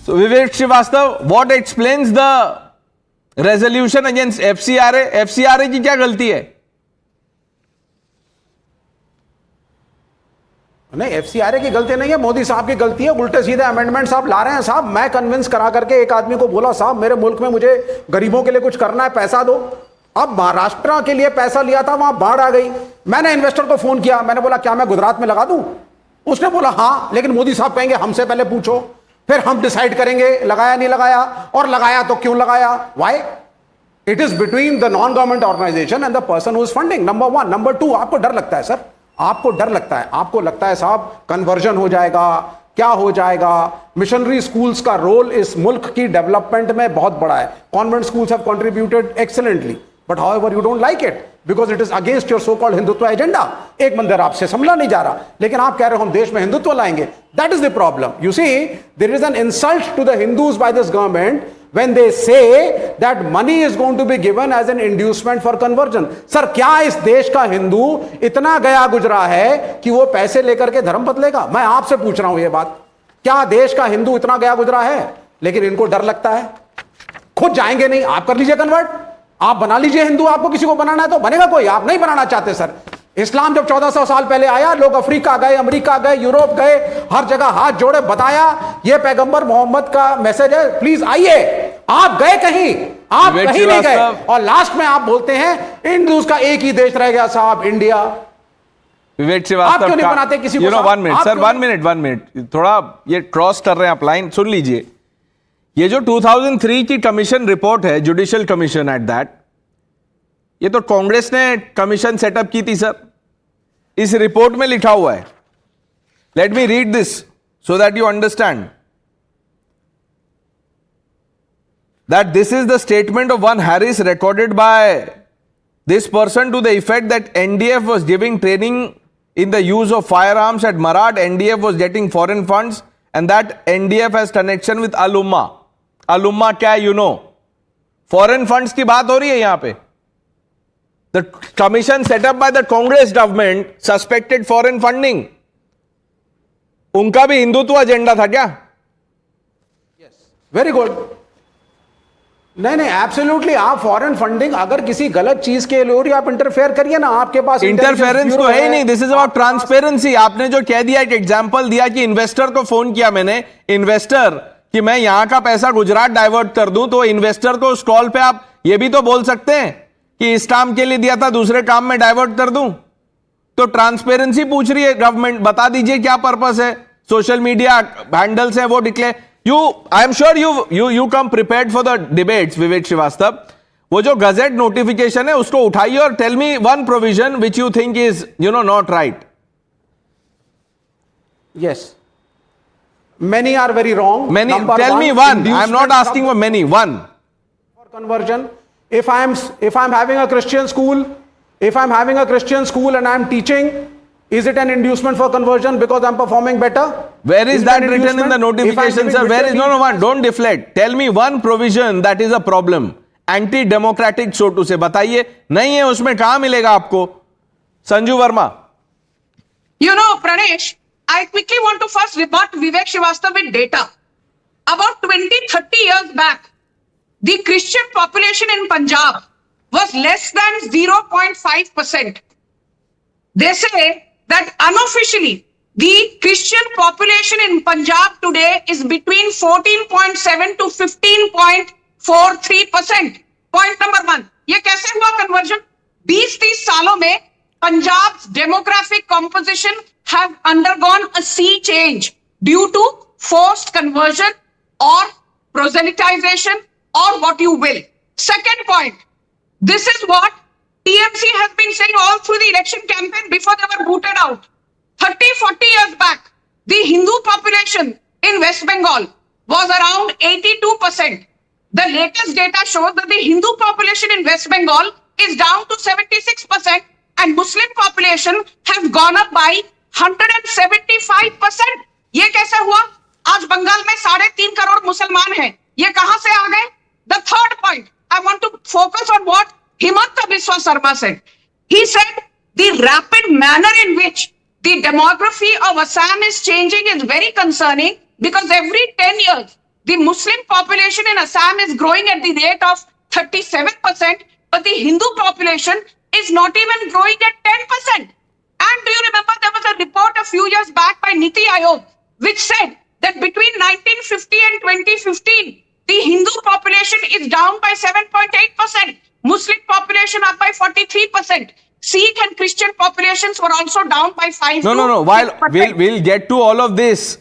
So Vivek Srivastava, what explains the resolution against FCRA? FCRA की क्या गलती है? नहीं, एफसीआरए की गलती नहीं है, मोदी साहब की गलती है। उल्टे सीधे अमेंडमेंट साहब ला रहे हैं। साहब मैं कन्विंस करा करके एक आदमी को बोला, साहब मेरे मुल्क में मुझे गरीबों के लिए कुछ करना है, पैसा दो। अब महाराष्ट्र के लिए पैसा लिया था, वहां बाढ़ आ गई। मैंने इन्वेस्टर को फोन किया, मैंने बोला क्या मैं गुजरात में लगा दूं? उसने बोला हाँ, लेकिन मोदी साहब कहेंगे हमसे पहले पूछो, फिर हम डिसाइड करेंगे लगाया नहीं लगाया, और लगाया तो क्यों लगाया, why? It is between the non government organisation and the person who is funding, number one. Number two, आपको डर लगता है सर, आपको डर लगता है, आपको लगता है साहब कन्वर्जन हो जाएगा, क्या हो जाएगा। मिशनरी स्कूल्स का रोल इस मुल्क की डेवलपमेंट में बहुत बड़ा है। Convent schools have contributed excellently, but however you don't like it because it is against your so called Hindutva agenda. एक मंदिर आपसे संभला नहीं जा रहा, लेकिन आप कह रहे हो हम देश में हिंदुत्व लाएंगे। That is the problem. You see, there is an insult to the Hindus by this government when they say that money is going to be given as an inducement for conversion. Sir, क्या इस देश का हिंदू इतना गया गुजरा है कि वो पैसे लेकर के धर्म बदलेगा? मैं आपसे पूछ रहा हूं ये बात, क्या देश का हिंदू इतना गया गुजरा है? लेकिन इनको डर लगता है, खुद जाएंगे नहीं। आप कर लीजिए कन्वर्ट, आप बना लीजिए हिंदू, आपको किसी को बनाना है तो बनेगा कोई, आप नहीं बनाना चाहते। सर, इस्लाम जब 1400 साल पहले आया, लोग अफ्रीका गए, अमेरिका गए, यूरोप गए, हर जगह हाथ जोड़े, बताया ये पैगंबर मोहम्मद का मैसेज है, प्लीज आइए। आप गए कहीं? आप कहीं नहीं गए, और लास्ट में आप बोलते हैं हिंदूज का एक ही देश रह गया साहब, इंडिया। विवेक श्रीवास्तव, आप क्यों नहीं बनाते किसी को? 1 मिनट सर, 1 मिनट, थोड़ा ये क्रॉस कर रहे हैं आप लाइन, सुन लीजिए। ये जो 2003 की कमीशन रिपोर्ट है, जुडिशियल कमीशन एट दैट, ये तो कांग्रेस ने कमीशन सेटअप की थी सर। इस रिपोर्ट में लिखा हुआ है, let me read this so that you understand, that this is the statement of one Harris recorded by this person to the effect that NDF was giving training in the use of firearms at Marat, NDF was getting foreign funds, and that NDF has connection with Al-Umma. Al-Umma क्या है, you know? Foreign funds की बात हो रही है यहां पे। The commission set up by the Congress government suspected foreign funding. उनका भी हिंदुत्व एजेंडा था क्या? Yes, very good. नहीं, एब्सोल्युटली। आप फॉरेन फंडिंग अगर किसी गलत चीज के लिए आप इंटरफेयर करिए ना, आपके पास इंटरफेरेंस तो है ही नहीं। This is about transparency. आपने जो कह दिया, एक एग्जांपल दिया कि इन्वेस्टर को फोन किया मैंने, इन्वेस्टर कि मैं यहां का पैसा गुजरात डाइवर्ट कर दूं, तो इन्वेस्टर को उस कॉल पे आप ये भी तो बोल सकते हैं कि इस काम के लिए दिया था, दूसरे काम में डाइवर्ट कर दूं। तो ट्रांसपेरेंसी पूछ रही है गवर्नमेंट, बता दीजिए क्या पर्पस है। सोशल मीडिया हैंडल्स है वो declare. I am sure you come prepared for the debates, Vivek Srivastava. वो जो गजेट नोटिफिकेशन है उसको उठाइए और tell me one provision which you think is, not right. Yes. Many are very wrong. Many. Tell me one. I am not asking for many. One. For conversion, if I am having a Christian school, and I am teaching, is it an inducement for conversion because I'm performing better? Where is that written in the notification, sir? Where is one? Don't deflect. Tell me one provision that is a problem. Anti-democratic so to say. बताइए, नहीं है उसमें, कहां मिलेगा आपको? Sanju Verma. Pranesh, I quickly want to first rebut Vivek Srivastava with data. About 20-30 years back, the Christian population in Punjab was less than 0.5%. They say that unofficially, the Christian population in Punjab today is between 14.7 to 15.43%. Point number one. ये कैसे हुआ conversion? 20-30 सालों में Punjab's demographic composition have undergone a sea change due to forced conversion or proselytization or what you will. Second point. This is what TMC has been saying all through the election campaign before they were booted out. 30-40 years back, the Hindu population in West Bengal was around 82%. The latest data shows that the Hindu population in West Bengal is down to 76% and Muslim population has gone up by 175%. ये कैसे हुआ? आज बंगाल में 3.5 करोड़ मुसलमान हैं। ये कहां से आ गए? The third point, I want to focus on what Himanta Biswa Sarma said. He said the rapid manner in which the demography of Assam is changing is very concerning because every 10 years the Muslim population in Assam is growing at the rate of 37%, but the Hindu population is not even growing at 10%. And do you remember there was a report a few years back by Niti Aayog which said that between 1950 and 2015, the Hindu population is down by 7.8%, Muslim population up by 43%. Sikh and Christian populations were also down by 5 No. While we'll get to all of this,